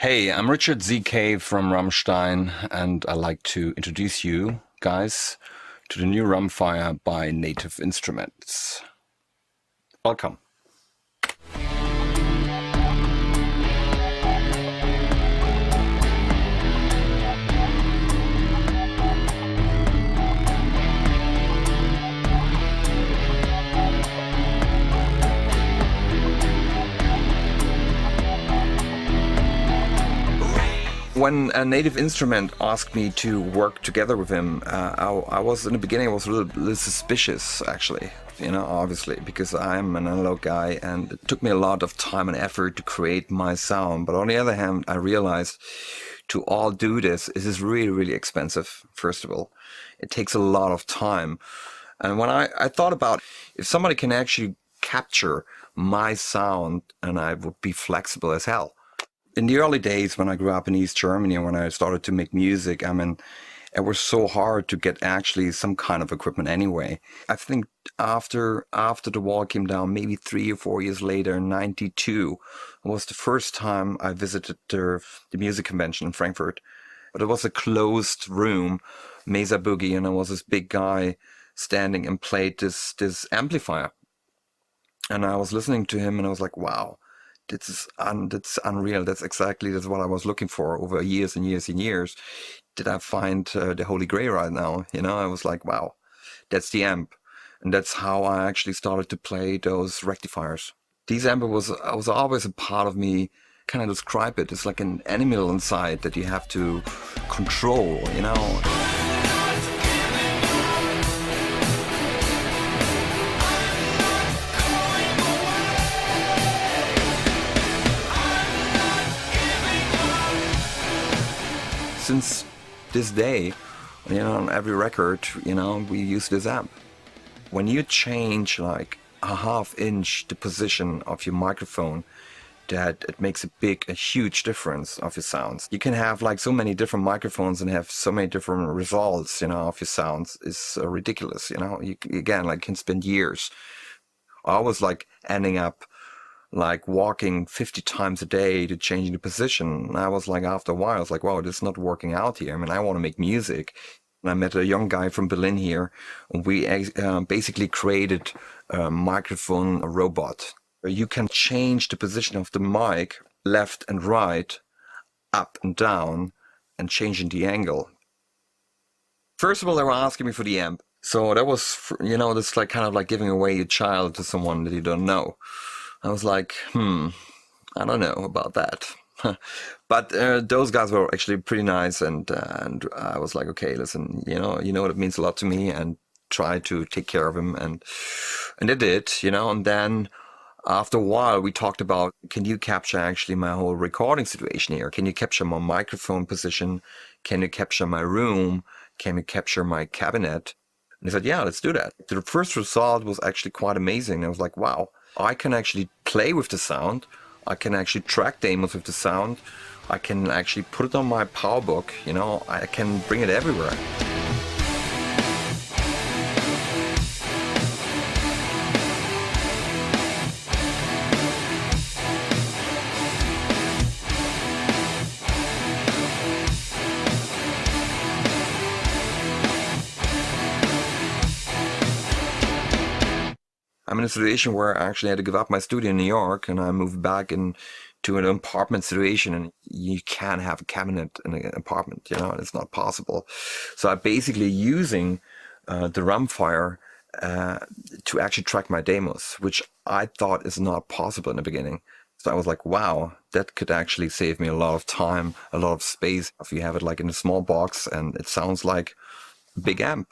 Hey, I'm Richard ZK from Rammstein, and I'd like to introduce you guys to the new Rammsfire by Native Instruments. Welcome. When a Native Instrument asked me to work together with him, I was in the beginning I was a little suspicious, actually. Obviously, because I'm an analog guy, and it took me a lot of time and effort to create my sound. But on the other hand, I realized to all do this is really, really expensive. First of all, it takes a lot of time. And when I thought about if somebody can actually capture my sound, and I would be flexible as hell. In the early days when I grew up in East Germany and when I started to make music, it was so hard to get actually some kind of equipment anyway. I think after the wall came down, maybe 3 or 4 years later, in '92, was the first time I visited the music convention in Frankfurt. But it was a closed room, Mesa Boogie, and there was this big guy standing and played this amplifier. And I was listening to him and I was like, wow. That's unreal. That's what I was looking for over years and years and years. Did I find the Holy Grail right now? I was like, wow, that's the amp. And that's how I actually started to play those rectifiers. These amp was always a part of me. Can I describe it? It's like an animal inside that you have to control. Since this day, on every record, we use this amp. When you change like a ½ inch the position of your microphone, that it makes a huge difference of your sounds. You can have like so many different microphones and have so many different results, of your sounds. It's ridiculous, You can spend years. I was like ending up like walking 50 times a day to change the position. And I was like, after a while, I was like, wow, this is not working out here. I want to make music. And I met a young guy from Berlin here. And we basically created a microphone robot. You can change the position of the mic left and right, up and down, and changing the angle. First of all, they were asking me for the amp. So that was, this like kind of like giving away a child to someone that you don't know. I was like, I don't know about that. But those guys were actually pretty nice, and I was like, okay, listen, you know what, it means a lot to me, and try to take care of him, and they did, and then after a while we talked about, can you capture actually my whole recording situation here? Can you capture my microphone position? Can you capture my room? Can you capture my cabinet? And he said, yeah, let's do that. The first result was actually quite amazing. I was like, wow. I can actually play with the sound. I can actually track demos with the sound. I can actually put it on my PowerBook. I can bring it everywhere. I'm in a situation where I actually had to give up my studio in New York, and I moved back into an apartment situation, and you can't have a cabinet in an apartment, it's not possible. So I'm basically using the Rammsfire to actually track my demos, which I thought is not possible in the beginning. So I was like, wow, that could actually save me a lot of time, a lot of space if you have it like in a small box and it sounds like a big amp.